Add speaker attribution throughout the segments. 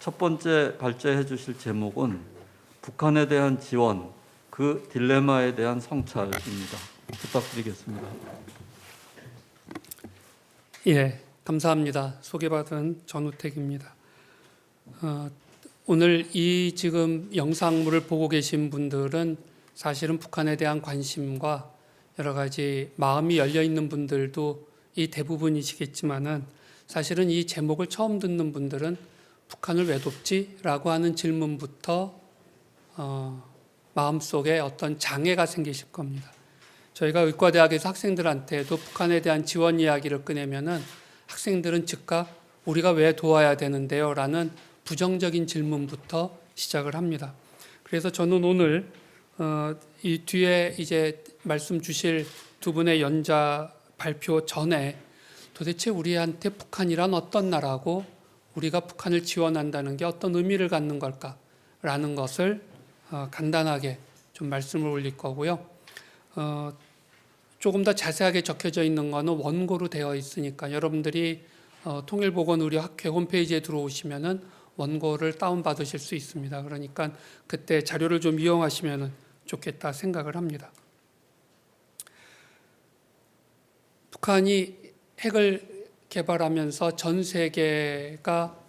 Speaker 1: 첫 번째 발제해 주실 제목은 북한에 대한 지원, 그 딜레마에 대한 성찰입니다. 부탁드리겠습니다.
Speaker 2: 예, 감사합니다. 소개받은 전우택입니다. 오늘 이 지금 영상물을 보고 계신 분들은 사실은 북한에 대한 관심과 여러 가지 마음이 열려 있는 분들도 이 대부분이시겠지만은 사실은 이 제목을 처음 듣는 분들은 북한을 왜 돕지? 라고 하는 질문부터 마음속에 어떤 장애가 생기실 겁니다. 저희가 의과대학에서 학생들한테도 북한에 대한 지원 이야기를 꺼내면은 학생들은 즉각 우리가 왜 도와야 되는데요? 라는 부정적인 질문부터 시작을 합니다. 그래서 저는 오늘 이 뒤에 이제 말씀 주실 두 분의 연자 발표 전에 도대체 우리한테 북한이란 어떤 나라고 우리가 북한을 지원한다는 게 어떤 의미를 갖는 걸까라는 것을 간단하게 좀 말씀을 올릴 거고요. 조금 더 자세하게 적혀져 있는 거는 원고로 되어 있으니까 여러분들이 통일보건의료학회 홈페이지에 들어오시면은 원고를 다운받으실 수 있습니다. 그러니까 그때 자료를 좀 이용하시면 좋겠다 생각을 합니다. 북한이 핵을 개발하면서 전 세계가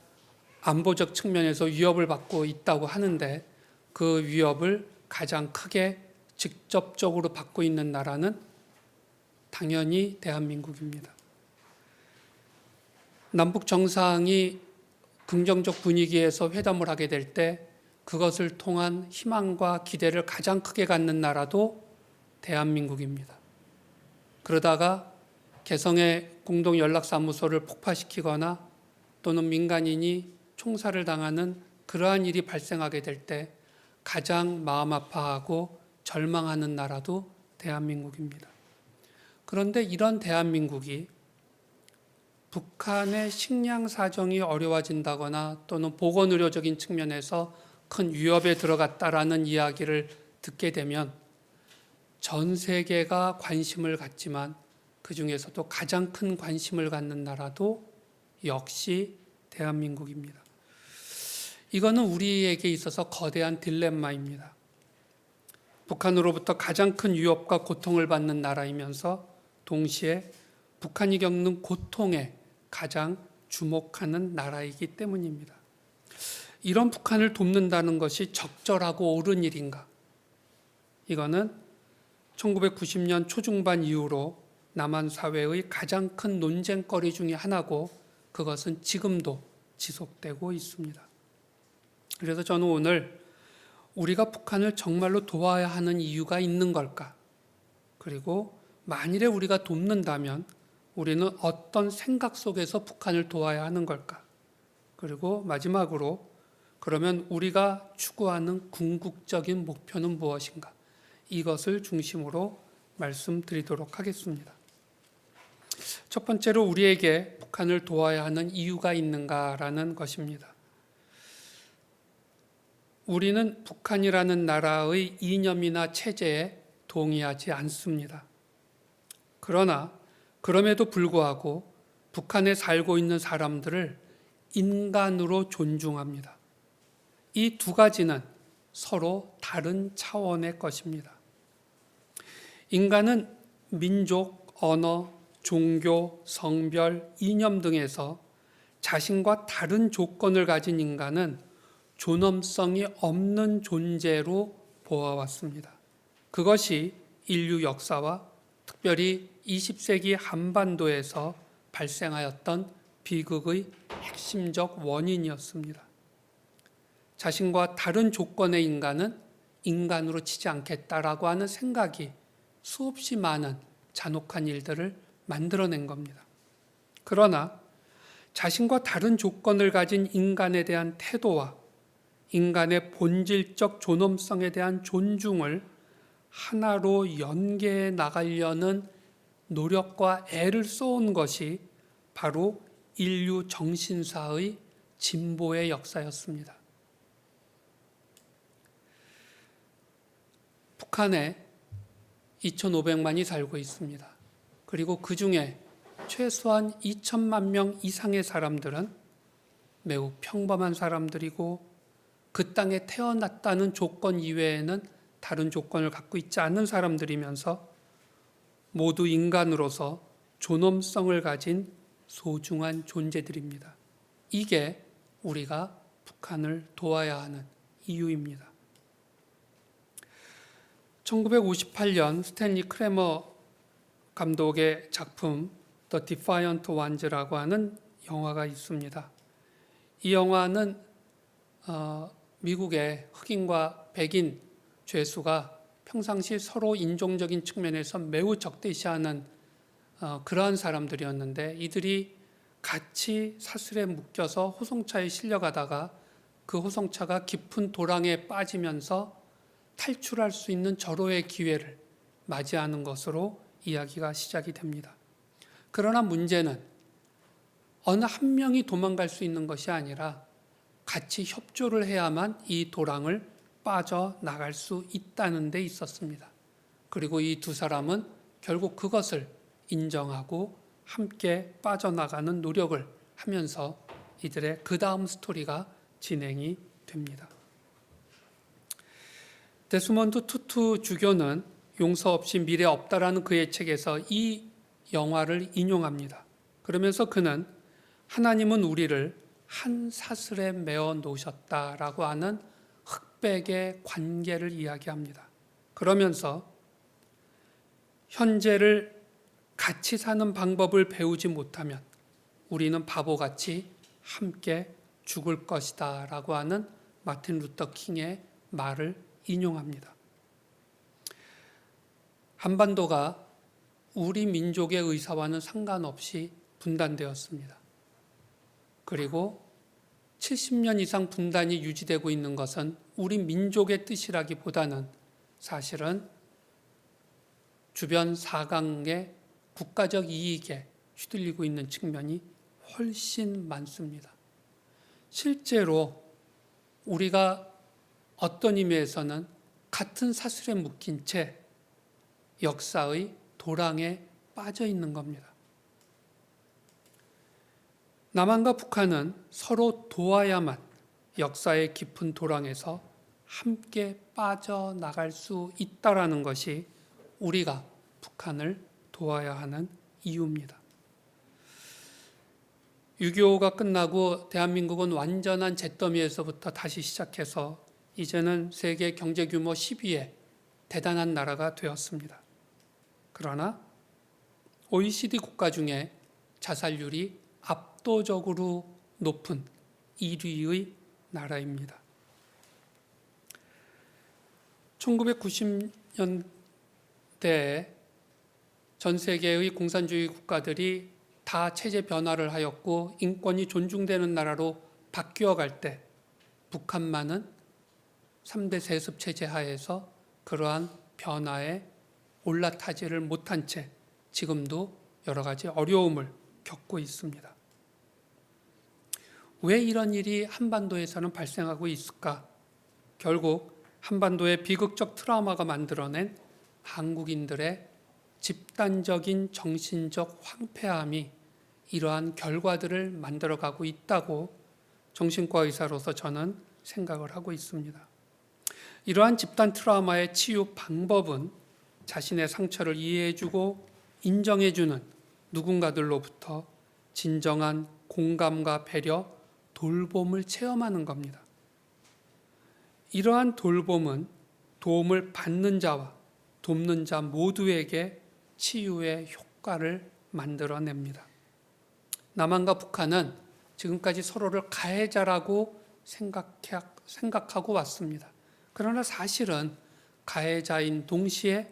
Speaker 2: 안보적 측면에서 위협을 받고 있다고 하는데 그 위협을 가장 크게 직접적으로 받고 있는 나라는 당연히 대한민국입니다. 남북 정상이 긍정적 분위기에서 회담을 하게 될 때 그것을 통한 희망과 기대를 가장 크게 갖는 나라도 대한민국입니다. 그러다가 개성의 공동연락사무소를 폭파시키거나 또는 민간인이 총살을 당하는 그러한 일이 발생하게 될 때 가장 마음 아파하고 절망하는 나라도 대한민국입니다. 그런데 이런 대한민국이 북한의 식량 사정이 어려워진다거나 또는 보건의료적인 측면에서 큰 위협에 들어갔다라는 이야기를 듣게 되면 전 세계가 관심을 갖지만 그 중에서도 가장 큰 관심을 갖는 나라도 역시 대한민국입니다. 이거는 우리에게 있어서 거대한 딜레마입니다. 북한으로부터 가장 큰 위협과 고통을 받는 나라이면서 동시에 북한이 겪는 고통에 가장 주목하는 나라이기 때문입니다. 이런 북한을 돕는다는 것이 적절하고 옳은 일인가? 이거는 1990년 초중반 이후로 남한 사회의 가장 큰 논쟁거리 중에 하나고 그것은 지금도 지속되고 있습니다. 그래서 저는 오늘 우리가 북한을 정말로 도와야 하는 이유가 있는 걸까? 그리고 만일에 우리가 돕는다면 우리는 어떤 생각 속에서 북한을 도와야 하는 걸까? 그리고 마지막으로 그러면 우리가 추구하는 궁극적인 목표는 무엇인가? 이것을 중심으로 말씀드리도록 하겠습니다. 첫 번째로 우리에게 북한을 도와야 하는 이유가 있는가라는 것입니다. 우리는 북한이라는 나라의 이념이나 체제에 동의하지 않습니다. 그러나 그럼에도 불구하고 북한에 살고 있는 사람들을 인간으로 존중합니다. 이 두 가지는 서로 다른 차원의 것입니다. 인간은 민족, 언어, 종교, 성별, 이념 등에서 자신과 다른 조건을 가진 인간은 존엄성이 없는 존재로 보아왔습니다. 그것이 인류 역사와 특별히 20세기 한반도에서 발생하였던 비극의 핵심적 원인이었습니다. 자신과 다른 조건의 인간은 인간으로 치지 않겠다라고 하는 생각이 수없이 많은 잔혹한 일들을 만들어낸 겁니다. 그러나 자신과 다른 조건을 가진 인간에 대한 태도와 인간의 본질적 존엄성에 대한 존중을 하나로 연계해 나가려는 노력과 애를 쏟은 것이 바로 인류 정신사의 진보의 역사였습니다. 북한에 2,500만이 살고 있습니다. 그리고 그 중에 최소한 2천만 명 이상의 사람들은 매우 평범한 사람들이고 그 땅에 태어났다는 조건 이외에는 다른 조건을 갖고 있지 않은 사람들이면서 모두 인간으로서 존엄성을 가진 소중한 존재들입니다. 이게 우리가 북한을 도와야 하는 이유입니다. 1958년 스탠리 크레머 감독의 작품 The Defiant Ones라고 하는 영화가 있습니다. 이 영화는 미국의 흑인과 백인 죄수가 평상시 서로 인종적인 측면에서 매우 적대시하는 그러한 사람들이었는데 이들이 같이 사슬에 묶여서 호송차에 실려가다가 그 호송차가 깊은 도랑에 빠지면서 탈출할 수 있는 절호의 기회를 맞이하는 것으로 이야기가 시작이 됩니다. 그러나 문제는 어느 한 명이 도망갈 수 있는 것이 아니라 같이 협조를 해야만 이 도랑을 빠져나갈 수 있다는 데 있었습니다. 그리고 이 두 사람은 결국 그것을 인정하고 함께 빠져나가는 노력을 하면서 이들의 그 다음 스토리가 진행이 됩니다. 데스몬드 투투 주교는 용서 없이 미래 없다라는 그의 책에서 이 영화를 인용합니다. 그러면서 그는 하나님은 우리를 한 사슬에 메어 놓으셨다라고 하는 흑백의 관계를 이야기합니다. 그러면서 현재를 같이 사는 방법을 배우지 못하면 우리는 바보같이 함께 죽을 것이다 라고 하는 마틴 루터 킹의 말을 인용합니다. 한반도가 우리 민족의 의사와는 상관없이 분단되었습니다. 그리고 70년 이상 분단이 유지되고 있는 것은 우리 민족의 뜻이라기보다는 사실은 주변 사강의 국가적 이익에 휘둘리고 있는 측면이 훨씬 많습니다. 실제로 우리가 어떤 의미에서는 같은 사슬에 묶인 채 역사의 도랑에 빠져 있는 겁니다. 남한과 북한은 서로 도와야만 역사의 깊은 도랑에서 함께 빠져나갈 수 있다라는 것이 우리가 북한을 도와야 하는 이유입니다. 6.25가 끝나고 대한민국은 완전한 잿더미에서부터 다시 시작해서 이제는 세계 경제 규모 10위의 대단한 나라가 되었습니다. 그러나 OECD 국가 중에 자살률이 압도적으로 높은 1위의 나라입니다. 1990년대에 전 세계의 공산주의 국가들이 다 체제 변화를 하였고 인권이 존중되는 나라로 바뀌어 갈 때 북한만은 3대 세습 체제 하에서 그러한 변화에 올라타지를 못한 채 지금도 여러 가지 어려움을 겪고 있습니다. 왜 이런 일이 한반도에서는 발생하고 있을까? 결국 한반도의 비극적 트라우마가 만들어낸 한국인들의 집단적인 정신적 황폐함이 이러한 결과들을 만들어가고 있다고 정신과 의사로서 저는 생각을 하고 있습니다. 이러한 집단 트라우마의 치유 방법은 자신의 상처를 이해해주고 인정해주는 누군가들로부터 진정한 공감과 배려, 돌봄을 체험하는 겁니다. 이러한 돌봄은 도움을 받는 자와 돕는 자 모두에게 치유의 효과를 만들어냅니다. 남한과 북한은 지금까지 서로를 가해자라고 생각하고 왔습니다. 그러나 사실은 가해자인 동시에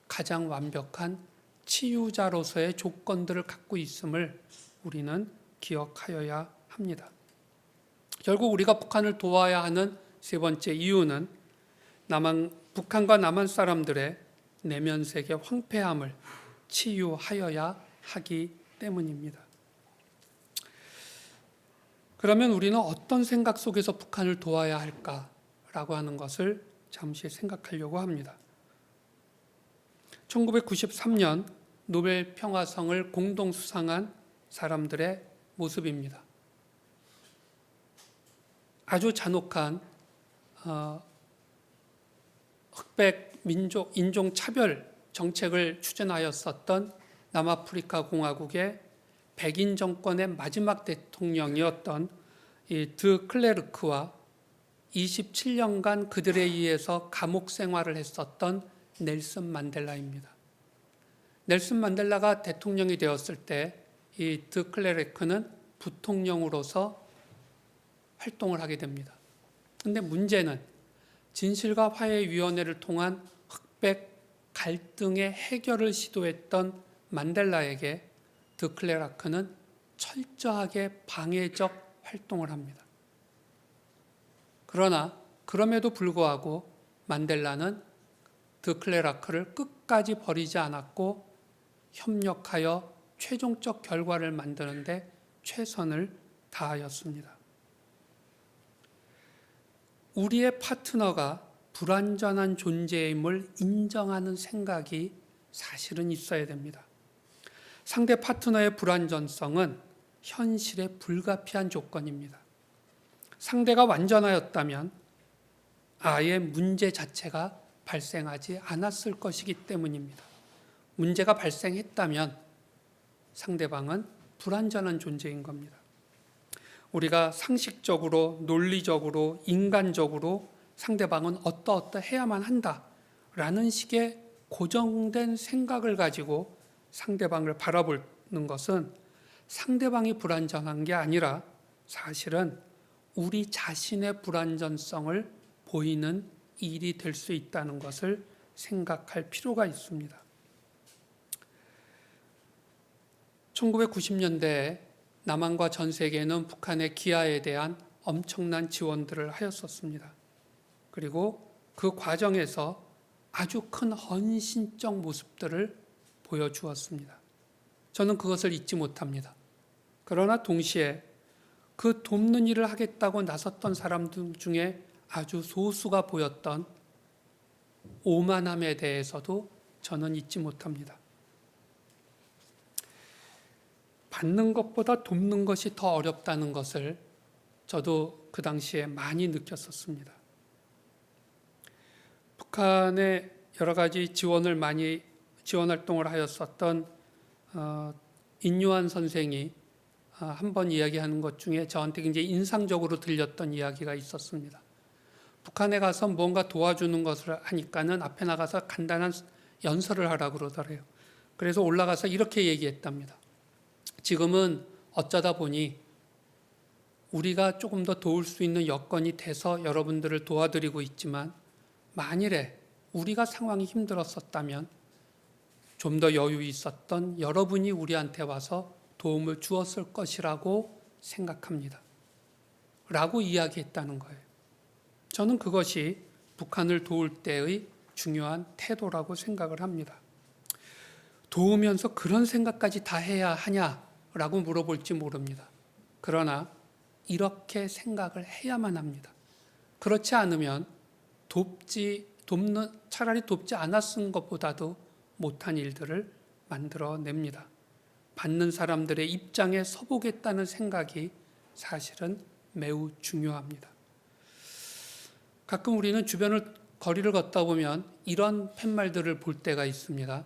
Speaker 2: 가장 완벽한 치유자로서의 조건들을 갖고 있음을 우리는 기억하여야 합니다. 결국 우리가 북한을 도와야 하는 세 번째 이유는 북한과 남한 사람들의 내면 세계 황폐함을 치유하여야 하기 때문입니다. 그러면 우리는 어떤 생각 속에서 북한을 도와야 할까라고 하는 것을 잠시 생각하려고 합니다. 1993년 노벨 평화상을 공동 수상한 사람들의 모습입니다. 아주 잔혹한 흑백 민족 인종 차별 정책을 추진하였었던 남아프리카 공화국의 백인 정권의 마지막 대통령이었던 이 드 클레르크와 27년간 그들에 의해서 감옥 생활을 했었던 넬슨 만델라입니다. 넬슨 만델라가 대통령이 되었을 때 이 드 클레르크는 부통령으로서 활동을 하게 됩니다. 그런데 문제는 진실과 화해위원회를 통한 흑백 갈등의 해결을 시도했던 만델라에게 드 클레르크는 철저하게 방해적 활동을 합니다. 그러나 그럼에도 불구하고 만델라는 드 클레르크를 끝까지 버리지 않았고 협력하여 최종적 결과를 만드는데 최선을 다하였습니다. 우리의 파트너가 불완전한 존재임을 인정하는 생각이 사실은 있어야 됩니다. 상대 파트너의 불완전성은 현실에 불가피한 조건입니다. 상대가 완전하였다면 아예 문제 자체가 발생하지 않았을 것이기 때문입니다. 문제가 발생했다면 상대방은 불완전한 존재인 겁니다. 우리가 상식적으로, 논리적으로, 인간적으로 상대방은 어떠해야만 한다라는 식의 고정된 생각을 가지고 상대방을 바라보는 것은 상대방이 불완전한 게 아니라 사실은 우리 자신의 불완전성을 보이는 일이 될 수 있다는 것을 생각할 필요가 있습니다. 1990년대에 남한과 전 세계는 북한의 기아에 대한 엄청난 지원들을 하였었습니다. 그리고 그 과정에서 아주 큰 헌신적 모습들을 보여주었습니다. 저는 그것을 잊지 못합니다. 그러나 동시에 그 돕는 일을 하겠다고 나섰던 사람들 중에 아주 소수가 보였던 오만함에 대해서도 저는 잊지 못합니다. 받는 것보다 돕는 것이 더 어렵다는 것을 저도 그 당시에 많이 느꼈었습니다. 북한의 여러 가지 지원 활동을 하였었던 인유한 선생이 한 번 이야기하는 것 중에 저한테 굉장히 인상적으로 들렸던 이야기가 있었습니다. 북한에 가서 뭔가 도와주는 것을 하니까는 앞에 나가서 간단한 연설을 하라고 그러더래요. 그래서 올라가서 이렇게 얘기했답니다. 지금은 어쩌다 보니 우리가 조금 더 도울 수 있는 여건이 돼서 여러분들을 도와드리고 있지만 만일에 우리가 상황이 힘들었었다면 좀 더 여유 있었던 여러분이 우리한테 와서 도움을 주었을 것이라고 생각합니다. 라고 이야기했다는 거예요. 저는 그것이 북한을 도울 때의 중요한 태도라고 생각을 합니다. 도우면서 그런 생각까지 다 해야 하냐라고 물어볼지 모릅니다. 그러나 이렇게 생각을 해야만 합니다. 그렇지 않으면 차라리 돕지 않았은 것보다도 못한 일들을 만들어냅니다. 받는 사람들의 입장에 서보겠다는 생각이 사실은 매우 중요합니다. 가끔 우리는 거리를 걷다 보면 이런 팻말들을 볼 때가 있습니다.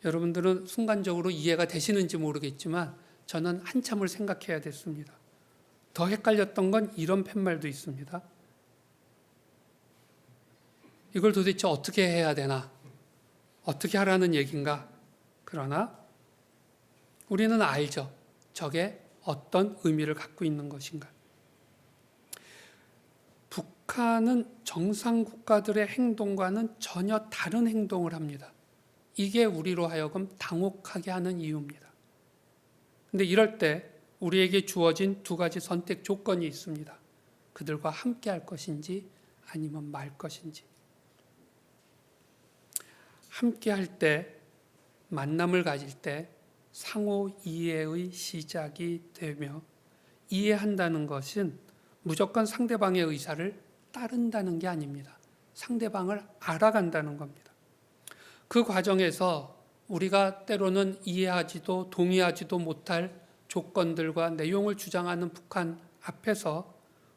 Speaker 2: 여러분들은 순간적으로 이해가 되시는지 모르겠지만 저는 한참을 생각해야 됐습니다. 더 헷갈렸던 건 이런 팻말도 있습니다. 이걸 도대체 어떻게 해야 되나? 어떻게 하라는 얘기인가? 그러나 우리는 알죠. 저게 어떤 의미를 갖고 있는 것인가. 북한은 정상 국가들의 행동과는 전혀 다른 행동을 합니다. 이게 우리로 하여금 당혹하게 하는 이유입니다. 그런데 이럴 때 우리에게 주어진 두 가지 선택 조건이 있습니다. 그들과 함께 할 것인지 아니면 말 것인지. 함께 할 때, 만남을 가질 때 상호 이해의 시작이 되며 이해한다는 것은 무조건 상대방의 의사를 따른다는 게 아닙니다. 상대방을 알아간다는 겁니다. 그 과정에서 우리가 때로는 이해하지도 동의하지도 못할 조건들과 내용을 주장하는 북한 앞에서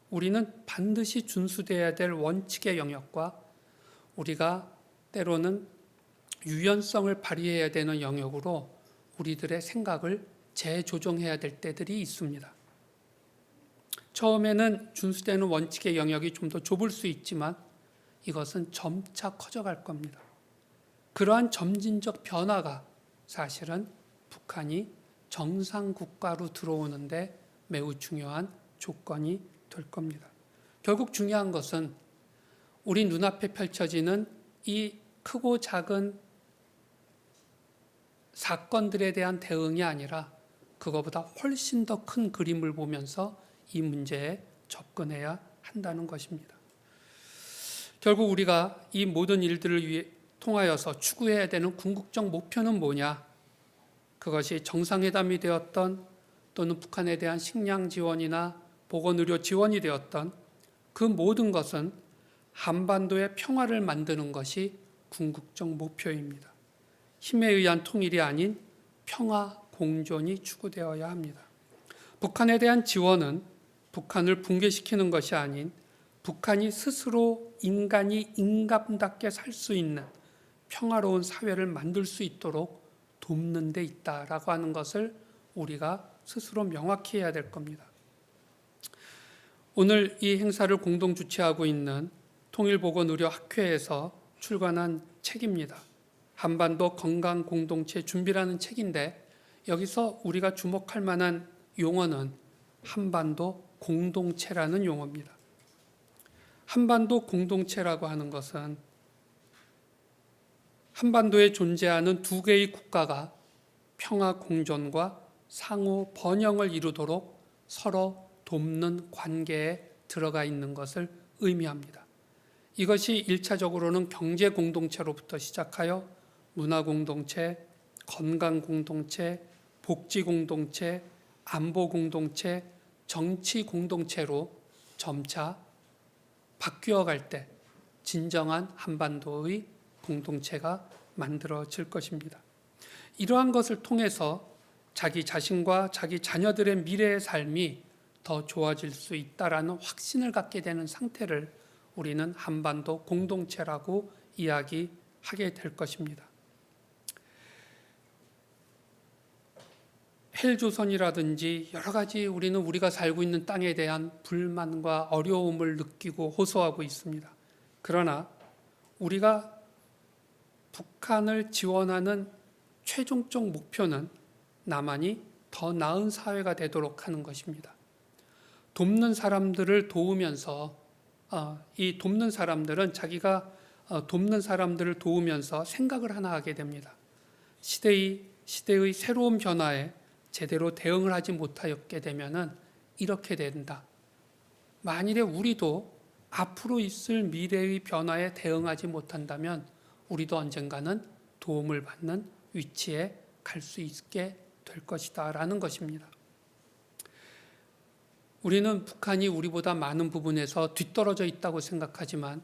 Speaker 2: 우리는 반드시 준수되어야 될 원칙의 영역과 우리가 때로는 유연성을 발휘해야 되는 영역으로 우리들의 생각을 재조정해야 될 때들이 있습니다. 처음에는 준수되는 원칙의 영역이 좀 더 좁을 수 있지만 이것은 점차 커져갈 겁니다. 그러한 점진적 변화가 사실은 북한이 정상 국가로 들어오는데 매우 중요한 조건이 될 겁니다. 결국 중요한 것은 우리 눈앞에 펼쳐지는 이 크고 작은 사건들에 대한 대응이 아니라 그거보다 훨씬 더 큰 그림을 보면서 이 문제에 접근해야 한다는 것입니다. 결국 우리가 이 모든 일들을 통하여서 추구해야 되는 궁극적 목표는 뭐냐? 그것이 정상회담이 되었던 또는 북한에 대한 식량 지원이나 보건의료 지원이 되었던 그 모든 것은 한반도의 평화를 만드는 것이 궁극적 목표입니다. 힘에 의한 통일이 아닌 평화 공존이 추구되어야 합니다. 북한에 대한 지원은 북한을 붕괴시키는 것이 아닌 북한이 스스로 인간이 인간답게 살 수 있는 평화로운 사회를 만들 수 있도록 돕는 데 있다라고 하는 것을 우리가 스스로 명확히 해야 될 겁니다. 오늘 이 행사를 공동 주최하고 있는 통일보건의료학회에서 출간한 책입니다. 한반도 건강 공동체 준비라는 책인데 여기서 우리가 주목할 만한 용어는 한반도 공동체라는 용어입니다. 한반도 공동체라고 하는 것은 한반도에 존재하는 두 개의 국가가 평화 공존과 상호 번영을 이루도록 서로 돕는 관계에 들어가 있는 것을 의미합니다. 이것이 1차적으로는 경제 공동체로부터 시작하여 문화 공동체, 건강 공동체, 복지 공동체, 안보 공동체, 정치 공동체로 점차 바뀌어 갈 때 진정한 한반도의 공동체가 만들어질 것입니다. 이러한 것을 통해서 자기 자신과 자기 자녀들의 미래의 삶이 더 좋아질 수 있다라는 확신을 갖게 되는 상태를 우리는 한반도 공동체라고 이야기하게 될 것입니다. 헬조선이라든지 여러 가지 우리는 우리가 살고 있는 땅에 대한 불만과 어려움을 느끼고 호소하고 있습니다. 그러나 우리가 북한을 지원하는 최종적 목표는 나만이 더 나은 사회가 되도록 하는 것입니다. 돕는 사람들을 도우면서 이 돕는 사람들은 자기가 돕는 사람들을 도우면서 생각을 하나 하게 됩니다. 시대의 새로운 변화에 제대로 대응을 하지 못하였게 되면은 이렇게 된다. 만일에 우리도 앞으로 있을 미래의 변화에 대응하지 못한다면 우리도 언젠가는 도움을 받는 위치에 갈 수 있게 될 것이다 라는 것입니다. 우리는 북한이 우리보다 많은 부분에서 뒤떨어져 있다고 생각하지만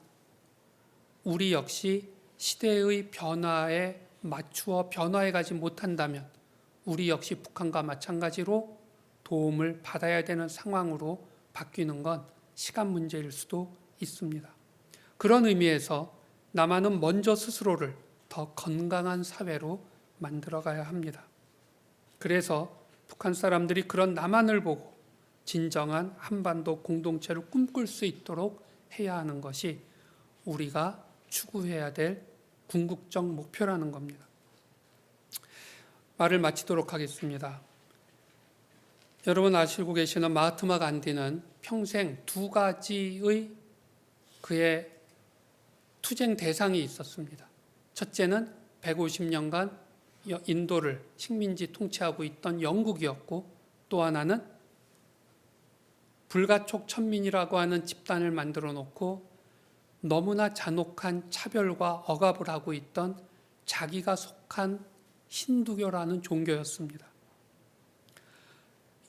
Speaker 2: 우리 역시 시대의 변화에 맞추어 변화해 가지 못한다면 우리 역시 북한과 마찬가지로 도움을 받아야 되는 상황으로 바뀌는 건 시간 문제일 수도 있습니다. 그런 의미에서 남한은 먼저 스스로를 더 건강한 사회로 만들어가야 합니다. 그래서 북한 사람들이 그런 남한을 보고 진정한 한반도 공동체를 꿈꿀 수 있도록 해야 하는 것이 우리가 추구해야 될 궁극적 목표라는 겁니다. 말을 마치도록 하겠습니다. 여러분 아시고 계시는 마하트마 간디는 평생 두 가지의 그의 투쟁 대상이 있었습니다. 첫째는 150년간 인도를 식민지 통치하고 있던 영국이었고 또 하나는 불가촉 천민이라고 하는 집단을 만들어 놓고 너무나 잔혹한 차별과 억압을 하고 있던 자기가 속한 힌두교라는 종교였습니다.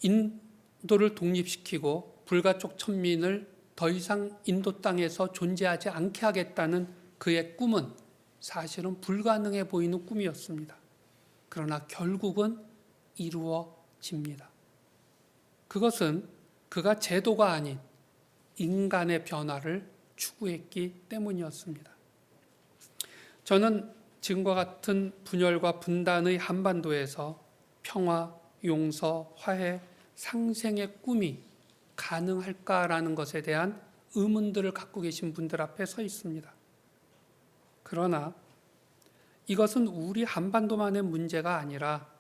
Speaker 2: 인도를 독립시키고 불가촉 천민을 더 이상 인도 땅에서 존재하지 않게 하겠다는 그의 꿈은 사실은 불가능해 보이는 꿈이었습니다. 그러나 결국은 이루어집니다. 그것은 그가 제도가 아닌 인간의 변화를 추구했기 때문이었습니다. 저는 지금과 같은 분열과 분단의 한반도에서 평화, 용서, 화해, 상생의 꿈이 가능할까라는 것에 대한 의문들을 갖고 계신 분들 앞에 서 있습니다. 그러나 이것은 우리 한반도만의 문제가 아니라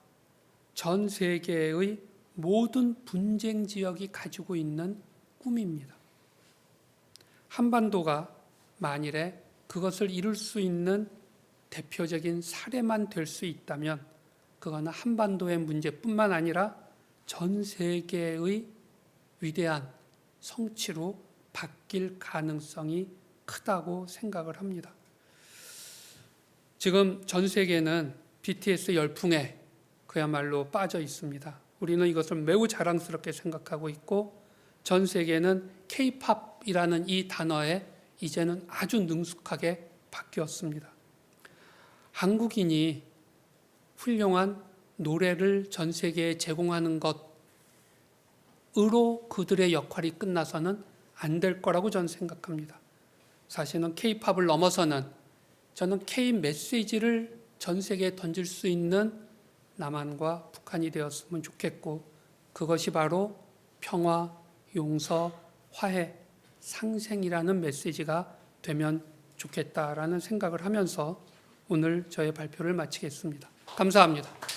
Speaker 2: 전 세계의 모든 분쟁 지역이 가지고 있는 꿈입니다. 한반도가 만일에 그것을 이룰 수 있는 대표적인 사례만 될 수 있다면 그거는 한반도의 문제뿐만 아니라 전 세계의 위대한 성취로 바뀔 가능성이 크다고 생각을 합니다. 지금 전 세계는 BTS 열풍에 그야말로 빠져 있습니다. 우리는 이것을 매우 자랑스럽게 생각하고 있고 전 세계는 K-팝이라는 이 단어에 이제는 아주 능숙하게 바뀌었습니다. 한국인이 훌륭한 노래를 전 세계에 제공하는 것으로 그들의 역할이 끝나서는 안 될 거라고 저는 생각합니다. 사실은 K-팝을 넘어서는 저는 K-메시지를 전 세계에 던질 수 있는 남한과 북한이 되었으면 좋겠고 그것이 바로 평화, 용서, 화해, 상생이라는 메시지가 되면 좋겠다라는 생각을 하면서 오늘 저의 발표를 마치겠습니다. 감사합니다.